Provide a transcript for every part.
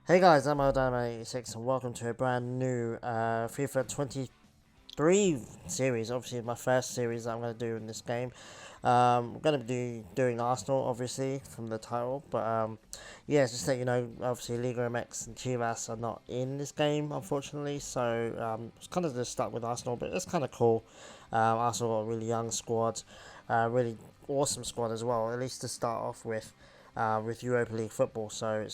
Hey guys, I'm Dynamite86 and welcome to a brand new FIFA 23 series. Obviously, my first series that I'm going to do in this game. I'm going to be doing Arsenal, obviously, from the title. But yeah, just to let you know, obviously, Liga MX and Chivas are not in this game, unfortunately. So it's kind of just stuck with Arsenal, but it's kind of cool. Arsenal got a really young squad, really awesome squad as well, at least to start off with Europa League football. So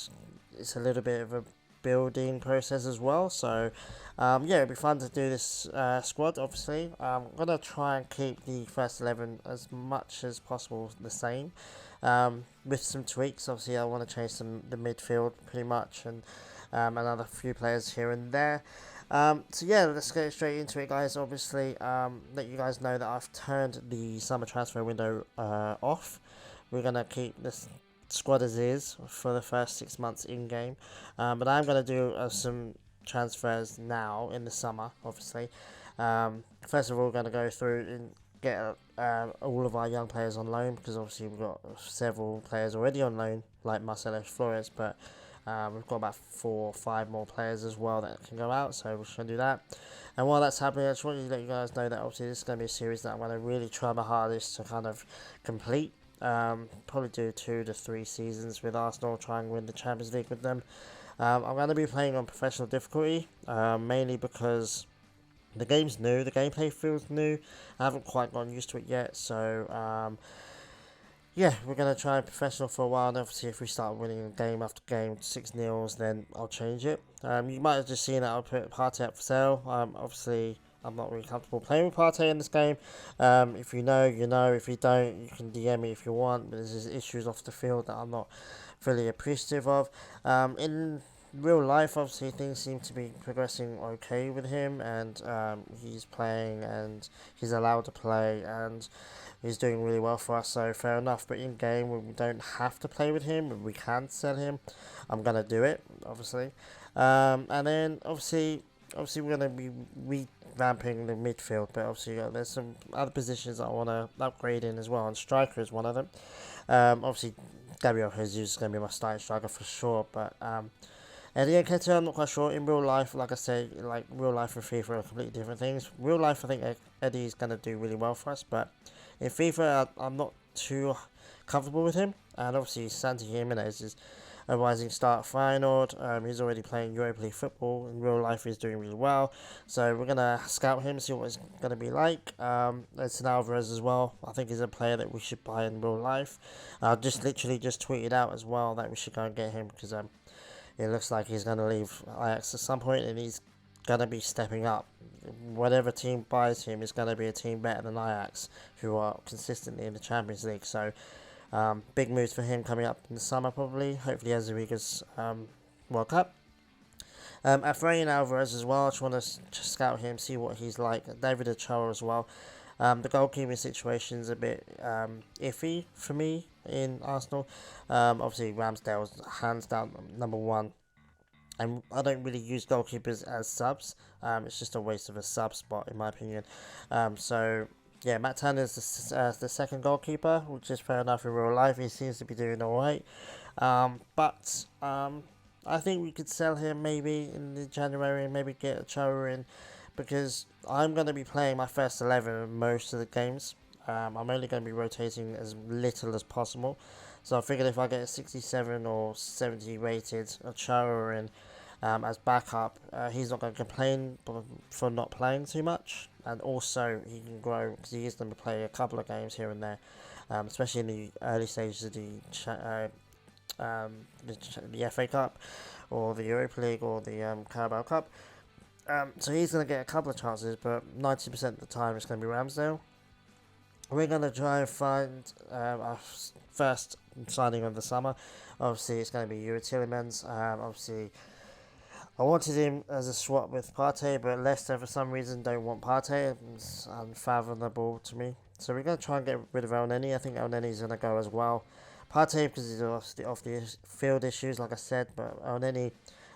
it's a little bit of a building process as well. So, yeah, it'll be fun to do this squad. Obviously, I'm gonna try and keep the first 11 as much as possible the same, with some tweaks. Obviously, I want to change the midfield pretty much, and another few players here and there. So yeah, let's get straight into it, guys. Obviously, let you guys know that I've turned the summer transfer window off. We're gonna keep this squad as is for the first 6 months in game. But I'm going to do some transfers now in the summer, obviously. First of all, we're going to go through and get all of our young players on loan because obviously we've got several players already on loan, like Marcelo Flores, but we've got about 4 or 5 more players as well that can go out, so we're just going to do that. And while that's happening, I just want to let you guys know that obviously this is going to be a series that I'm going to really try my hardest to kind of complete. Probably do 2 to 3 seasons with Arsenal, try and win the Champions League with them. I'm going to be playing on professional difficulty, mainly because the game's new, the gameplay feels new. I haven't quite gotten used to it yet, so yeah, we're going to try professional for a while, and obviously if we start winning game after game, 6-0, then I'll change it. You might have just seen that I'll put Partey up for sale. Obviously, I'm not really comfortable playing with Partey in this game. If you know, you know. If you don't, you can DM me if you want, but there's issues off the field that I'm not really appreciative of. In real life, obviously, things seem to be progressing okay with him, and he's playing, and he's allowed to play, and he's doing really well for us, so fair enough. But in game, when we don't have to play with him, we can sell him. I'm gonna do it, obviously. And then obviously we're gonna be revamping the midfield, but obviously there's some other positions I want to upgrade in as well, and striker is one of them. Obviously, Gabriel Jesus is gonna be my starting striker for sure, but Eddie and Keita, I'm not quite sure. In real life, like I say, like real life and FIFA are completely different things. Real life, I think Eddie is gonna do really well for us, but in FIFA, I'm not too comfortable with him. And obviously, Santi Jimenez is a rising star at Feyenoord. He's already playing Europa League football. In real life, he's doing really well. So we're going to scout him, see what he's going to be like. There's Alvarez as well. I think he's a player that we should buy in real life. I just literally just tweeted out as well that we should go and get him because it looks like he's going to leave Ajax at some point and he's going to be stepping up. Whatever team buys him is going to be a team better than Ajax, who are consistently in the Champions League. So, big moves for him coming up in the summer, probably. Hopefully, as Rodriguez World Cup. Efrain Alvarez as well. I just want to scout him, see what he's like. David Ochoa as well. The goalkeeping situation is a bit iffy for me in Arsenal. Obviously, Ramsdale's hands down number one. And I don't really use goalkeepers as subs. It's just a waste of a sub spot, in my opinion. So, yeah, Matt Turner is the second goalkeeper, which is fair enough in real life. He seems to be doing alright. But I think we could sell him maybe in the January and maybe get a Ochoa in because I'm going to be playing my first 11 in most of the games. I'm only going to be rotating as little as possible. So I figured if I get a 67 or 70 rated Ochoa in as backup, he's not going to complain for not playing too much. And also, he can grow because he is going to play a couple of games here and there, especially in the early stages of the FA Cup or the Europa League or the Carabao Cup. So he's going to get a couple of chances, but 90% of the time it's going to be Ramsdale. We're going to try and find our first signing of the summer. Obviously, it's going to be Yuri Tillemans. Obviously, I wanted him as a swap with Partey, but Leicester for some reason don't want Partey. It's unfathomable to me. So we're going to try and get rid of Elneny. I think Elneny is going to go as well. Partey because he's off the field issues, like I said, but Elneny,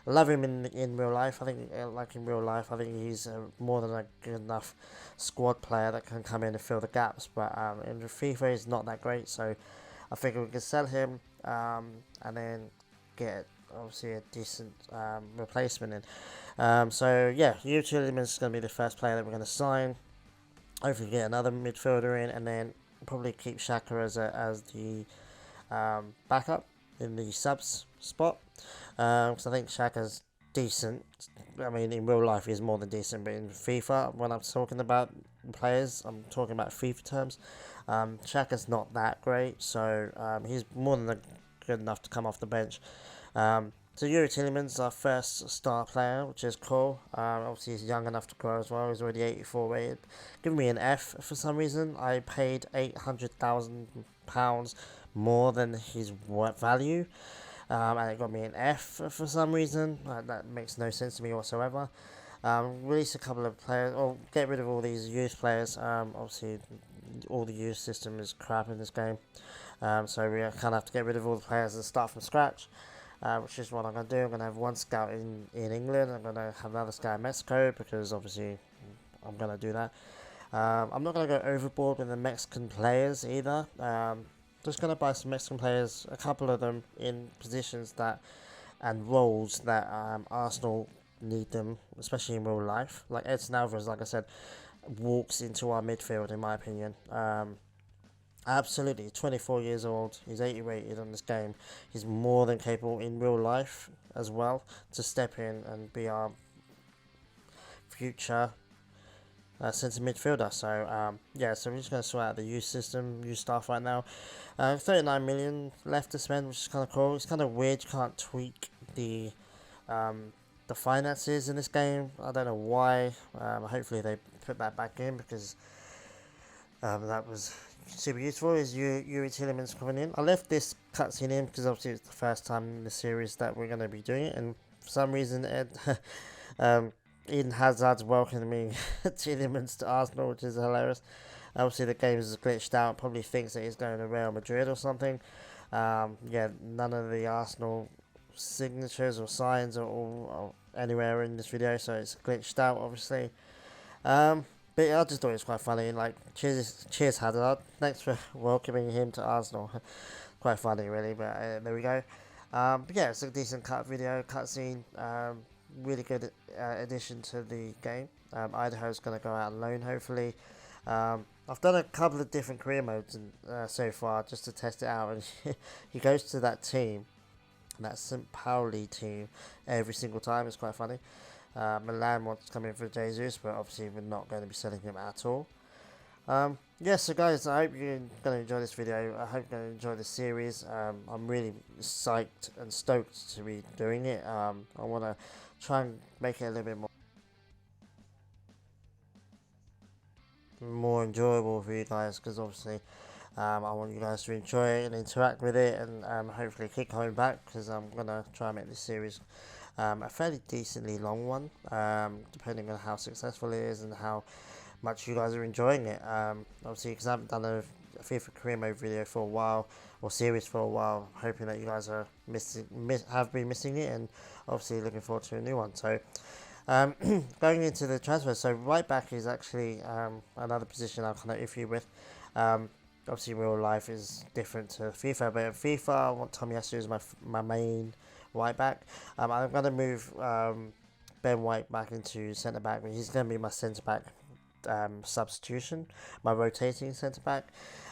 I love him in real life. I think, like in real life, I think he's more than a good enough squad player that can come in and fill the gaps. But in FIFA, he's not that great, so I figure we can sell him. And then get obviously a decent replacement in. So yeah, Yuri Tielemans is going to be the first player that we're going to sign. Hopefully get another midfielder in, and then probably keep Xhaka as the backup in the subs spot. Because I think Xhaka's decent. I mean, in real life, he's more than decent, but in FIFA, when I'm talking about players, I'm talking about FIFA terms. Xhaka's not that great, so he's more than good enough to come off the bench. So Yuri Tielemans is our first star player, which is cool. Obviously, he's young enough to grow as well. He's already 84 rated. Giving me an F for some reason. I paid £800,000 more than his value. And it got me an F for some reason. That makes no sense to me whatsoever. Release a couple of players, or get rid of all these youth players. Obviously, all the youth system is crap in this game. So we kind of have to get rid of all the players and start from scratch. Which is what I'm going to do. I'm going to have one scout in England. I'm going to have another scout in Mexico, because obviously I'm going to do that. I'm not going to go overboard with the Mexican players either. Just going to buy some Mexican players, a couple of them in positions that and roles that Arsenal need them, especially in real life. Like Edson Alvarez, like I said, walks into our midfield in my opinion. Absolutely, 24 years old, he's 80 rated on this game. He's more than capable in real life as well to step in and be our future centre midfielder. So yeah, so we're just going to sort out the youth system, youth staff right now. 39 million left to spend, which is kind of cool. It's kind of weird, you can't tweak the finances in this game. I don't know why. Hopefully they put that back in, because that was super useful. Is Yuri Tielemans coming in. I left this cutscene in because obviously it's the first time in the series that we're going to be doing it, and for some reason Eden Hazard's welcoming Tielemans to Arsenal, which is hilarious. Obviously the game is glitched out, probably thinks that he's going to Real Madrid or something. Yeah, none of the Arsenal signatures or signs are anywhere in this video, so it's glitched out obviously. But I just thought it was quite funny. Like, cheers Hazard. Thanks for welcoming him to Arsenal. Quite funny, really. But there we go. But yeah, it's a decent cutscene. Really good addition to the game. Idaho's going to go out on loan, hopefully. I've done a couple of different career modes so far just to test it out. And he goes to that team, that St. Pauli team, every single time. It's quite funny. Milan wants to come in for Jesus, but obviously we're not going to be selling him at all. Yeah, so guys, I hope you're going to enjoy this video. I hope you're going to enjoy this series. I'm really psyched and stoked to be doing it. I want to try and make it a little bit more enjoyable for you guys, because obviously I want you guys to enjoy it and interact with it, and hopefully keep coming back, because I'm going to try and make this series a fairly decently long one, depending on how successful it is and how much you guys are enjoying it. Obviously, because I haven't done a FIFA career mode video for a while, or series for a while, hoping that you guys are have been missing it, and obviously looking forward to a new one. So going into the transfer, so right back is actually another position I'm kind of iffy with. Obviously real life is different to FIFA, but in FIFA I want Tomiyasu as my main right back. I'm going to move Ben White back into centre back, but he's going to be my centre back substitution, my rotating centre back.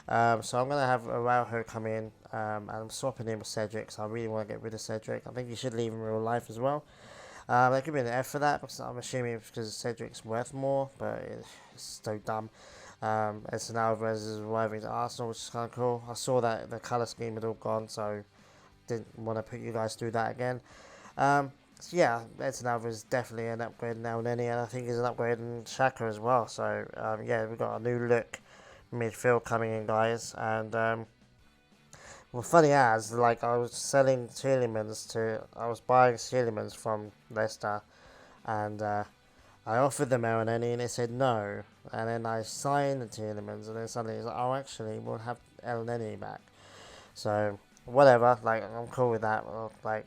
So I'm going to have Araujo come in, and I'm swapping in with Cedric, so I really want to get rid of Cedric. I think he should leave in real life as well. There could be an F for that, because I'm assuming it's because Cedric's worth more, but it's so dumb. Edson Alvarez is arriving to Arsenal, which is kind of cool. I saw that the colour scheme had all gone, so didn't want to put you guys through that again. So yeah, Edson Alvarez is definitely an upgrade now and any, and I think he's an upgrade in Xhaka as well. So yeah, we've got a new look midfield coming in, guys. And well, funny as, like, I was buying Tielemans from Leicester, and I offered them Elneny and they said no, and then I signed the Tielemans, and then suddenly it's like, oh, actually we'll have Elneny back. So whatever, like, I'm cool with that. Like,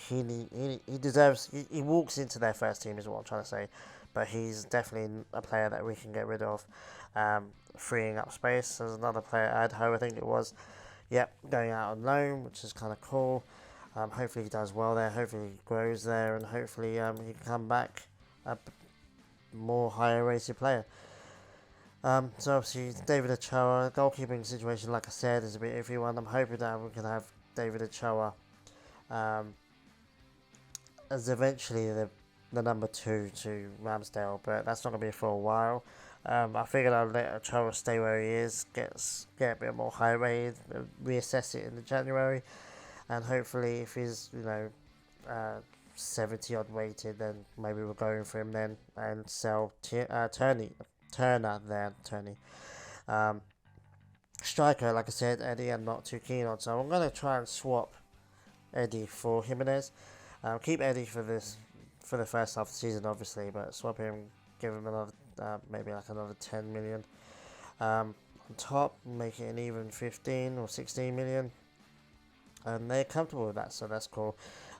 he deserves, he walks into their first team is what I'm trying to say, but he's definitely a player that we can get rid of, freeing up space. There's another player, Idaho I think it was, yep, going out on loan, which is kind of cool. Hopefully he does well there. Hopefully he grows there, and hopefully he can come back a more higher rated player. So obviously David Ochoa, goalkeeping situation, like I said, is a bit iffy one. I'm hoping that we can have David Ochoa um, as eventually the number 2 to Ramsdale, but that's not going to be for a while. I figured I'd let Ochoa stay where he is, get a bit more high rated, reassess it in the January, and hopefully if he's 70 odd rated, then maybe we're going for him then and sell Turner then Tony. Um, Striker, like I said, Eddie, I'm not too keen on, so I'm gonna try and swap Eddie for Jimenez. Keep Eddie for the first half of the season, obviously, but swap him, give him another maybe like another 10 million. On top, make it an even 15 or 16 million, and they're comfortable with that, so that's cool.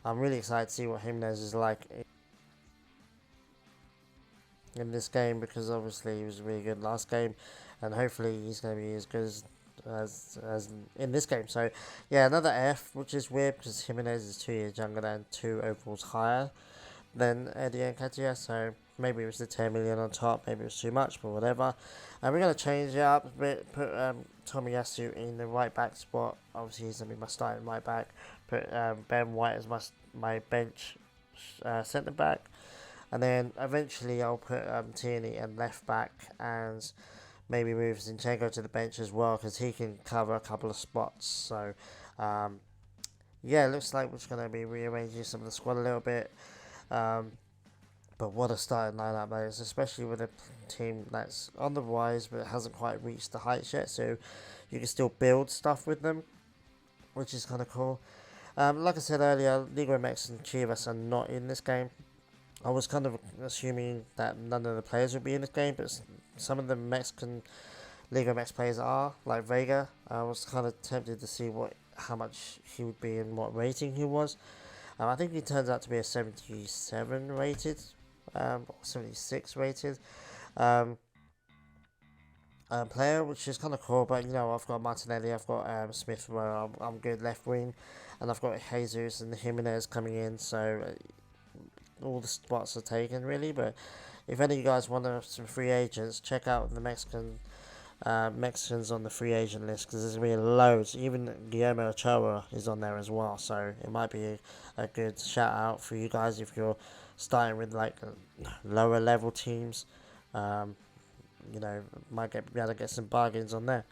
I'm really excited to see what Jimenez is like in this game, because obviously he was really good last game, and hopefully he's going to be as good as in this game. So yeah, another F, which is weird because Jimenez is 2 years younger and 2 overalls higher than Eddie Nketiah, so maybe it was the 10 million on top, maybe it was too much, but whatever. And we're going to change it up a bit, put Tomiyasu in the right back spot. Obviously he's going to be my starting right back. Put Ben White as my bench centre back. And then eventually I'll put Tierney in left back, and maybe move Zinchenko to the bench as well, because he can cover a couple of spots. So yeah, it looks like we're just going to be rearranging some of the squad a little bit. But what a starting lineup that is, especially with a team that's on the rise but hasn't quite reached the heights yet. So you can still build stuff with them, which is kind of cool. Like I said earlier, Liga MX and Chivas are not in this game. I was kind of assuming that none of the players would be in this game, but some of the Mexican Liga MX players are, like Vega. I was kind of tempted to see how much he would be and what rating he was. I think he turns out to be a 77 rated, 76 rated player, which is kind of cool. But I've got Martinelli, I've got Smith, where I'm good left wing, and I've got Jesus and Jimenez coming in. So all the spots are taken really. But if any of you guys want some free agents, check out the Mexicans on the free agent list, because there's going to be loads. Even Guillermo Ochoa is on there as well, so it might be a good shout out for you guys if you're starting with like lower level teams. Might be able to get some bargains on there.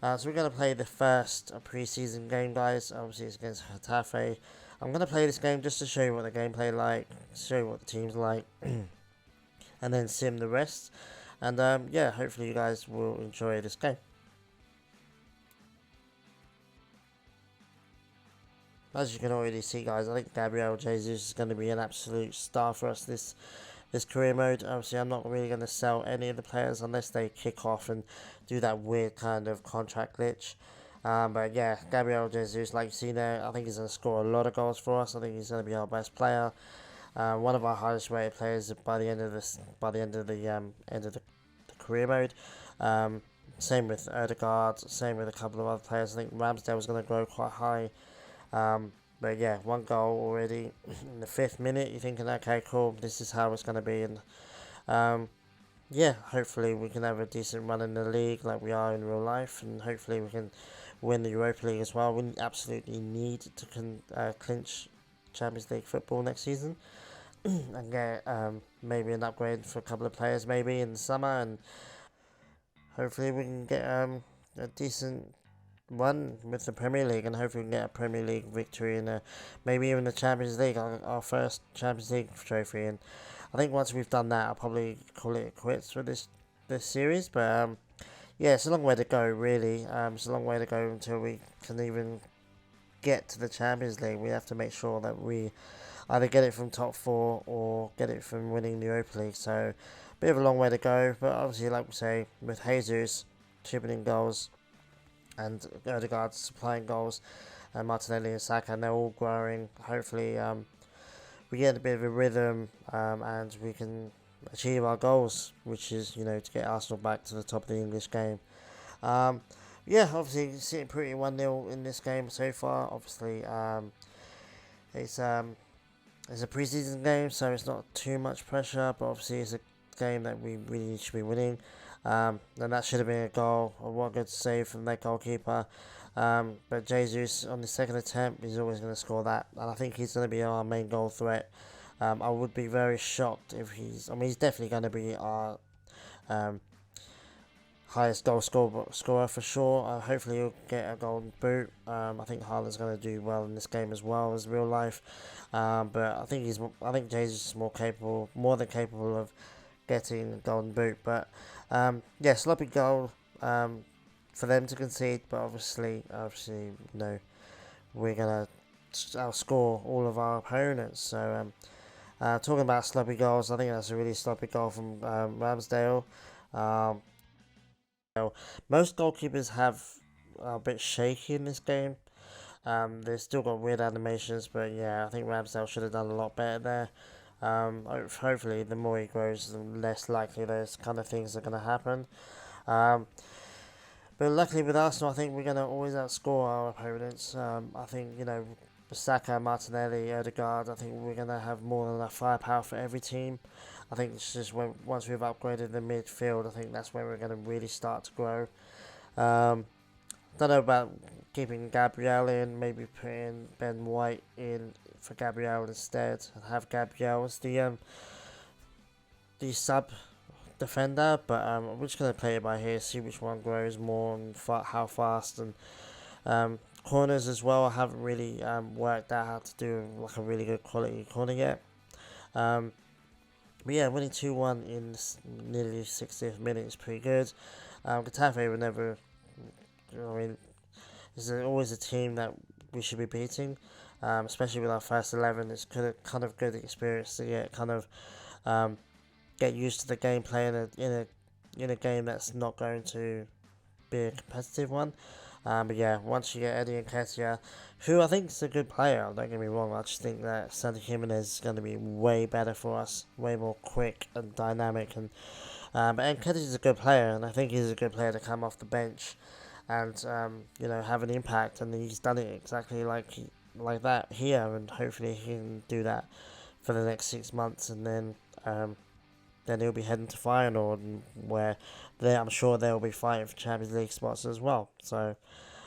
So we're going to play the first preseason game, guys. Obviously it's against Getafe. I'm going to play this game just to show you what the gameplay like, show you what the team's like, and then sim the rest. And yeah, hopefully you guys will enjoy this game. As you can already see, guys, I think Gabriel Jesus is going to be an absolute star for us this career mode. Obviously, I'm not really going to sell any of the players unless they kick off and do that weird kind of contract glitch. But yeah, Gabriel Jesus, like you see there, I think he's going to score a lot of goals for us. I think he's going to be our best player. One of our highest rated players by the end of the career mode. Same with Odegaard, same with a couple of other players. I think Ramsdale was going to grow quite high. But yeah, 1 goal already in the 5th minute. You're thinking, okay, cool, this is how it's going to be. And yeah, hopefully we can have a decent run in the league like we are in real life, and hopefully we can win the Europa League as well. We absolutely need to clinch Champions League football next season and get maybe an upgrade for a couple of players maybe in the summer, and hopefully we can get a decent run with the Premier League, and hopefully we can get a Premier League victory and maybe even the Champions League, our first Champions League trophy. And I think once we've done that, I'll probably call it quits for this series. But yeah, it's a long way to go really. It's a long way to go until we can even get to the Champions League. We have to make sure that we either get it from top 4 or get it from winning the Europa League. So a bit of a long way to go, but obviously, like we say, with Jesus chipping in goals and Odegaard supplying goals, and Martinelli and Saka, and they're all growing. Hopefully we get a bit of a rhythm, and we can achieve our goals, which is to get Arsenal back to the top of the English game. Yeah, obviously sitting pretty 1-0 in this game so far. Obviously it's a preseason game, so it's not too much pressure. But obviously, it's a game that we really should be winning. And that should have been a goal. What a good save from their goalkeeper. But Jesus on the second attempt, he's always going to score that, and I think he's going to be our main goal threat. I would be very shocked if he's definitely going to be our um, highest goal scorer for sure. Hopefully he'll get a golden boot. I think Haaland's going to do well in this game as well as real life. But I think Jesus is more than capable of getting a golden boot. But yeah, sloppy goal for them to concede. But obviously, we're gonna outscore all of our opponents. So talking about sloppy goals, I think that's a really sloppy goal from Ramsdale. Um, Most goalkeepers have a bit shaky in this game. They've still got weird animations, but yeah, I think Ramsdale should have done a lot better there. Hopefully, the more he grows, the less likely those kind of things are going to happen. Um, but luckily with Arsenal, I think we're going to always outscore our opponents. I think, Saka, Martinelli, Odegaard, I think we're going to have more than enough firepower for every team. I think it's just once we've upgraded the midfield, I think that's where we're going to really start to grow. Don't know about keeping Gabriel in, maybe putting Ben White in for Gabriel instead, and have Gabriel as the sub defender. But we're just gonna play it by ear, see which one grows more and how fast. And corners as well. I haven't really worked out how to do like a really good quality corner yet. But yeah, winning 2-1 in nearly 60th minute is pretty good. Getafe were never, is always a team that we should be beating, especially with our first 11. It's kind of good experience to get used to the gameplay in a game that's not going to be a competitive one. But yeah, once you get Eddie Nketiah, who I think is a good player, don't get me wrong, I just think that Santi Jimenez is going to be way better for us, way more quick and dynamic. And but Nketiah is a good player, and I think he's a good player to come off the bench and have an impact. And he's done it exactly like that here, and hopefully he can do that for the next 6 months, and then he'll be heading to Feyenoord, where I'm sure they'll be fighting for Champions League spots as well. So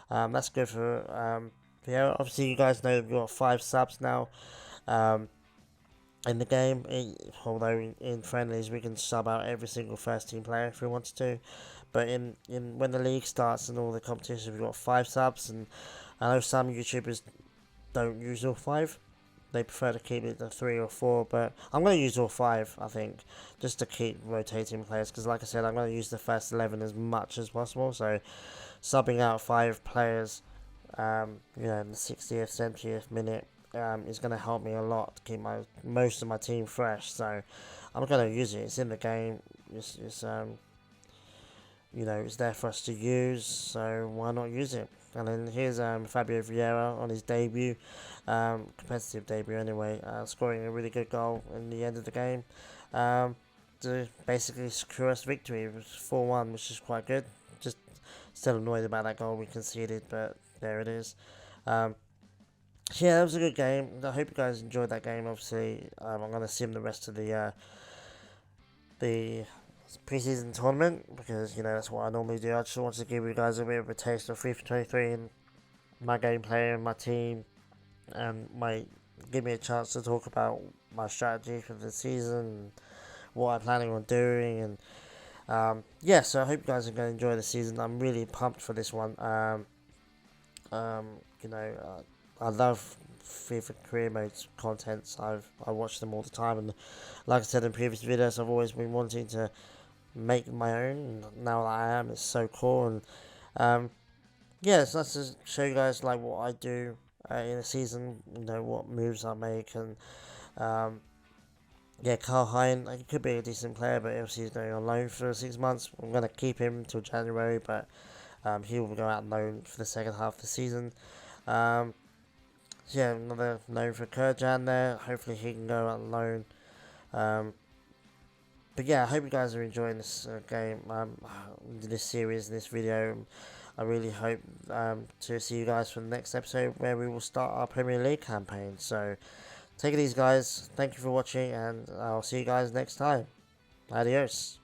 that's good for Vieira. Obviously, you guys know we've got 5 subs now in the game. Although in friendlies we can sub out every single first team player if we wanted to. But in when the league starts and all the competitions, we've got 5 subs, and I know some YouTubers don't use all 5. They prefer to keep it to 3 or 4, but I'm going to use all 5, I think, just to keep rotating players, because like I said, I'm going to use the first 11 as much as possible, so subbing out 5 players, in the 60th, 70th minute, is going to help me a lot to keep most of my team fresh, so I'm going to use it. It's in the game, it's there for us to use, so why not use it? And then here's Fabio Vieira on his debut, competitive debut anyway, scoring a really good goal in the end of the game to basically secure us victory. It was 4-1, which is quite good. Just still annoyed about that goal we conceded, but there it is. Yeah, that was a good game. I hope you guys enjoyed that game. Obviously, I'm going to sim the rest of the preseason tournament, because that's what I normally do. I just wanted to give you guys a bit of a taste of FIFA 23 and my gameplay and my team, and give me a chance to talk about my strategy for the season and what I'm planning on doing. And so I hope you guys are going to enjoy the season. I'm really pumped for this one. I love FIFA career modes contents. I watch them all the time, and like I said in previous videos, I've always been wanting to make my own, and now that I am, it's so cool. And it's nice to show you guys like what I do in a season, what moves I make. And Carl Hein, he could be a decent player, but obviously he's going on loan for 6 months. I'm going to keep him until January, but he will go out on loan for the second half of the season. Another loan for Kurjan there. Hopefully he can go out on loan. But yeah, I hope you guys are enjoying this game, this series, this video. I really hope to see you guys for the next episode where we will start our Premier League campaign. So take it easy, guys. Thank you for watching, and I'll see you guys next time. Adios.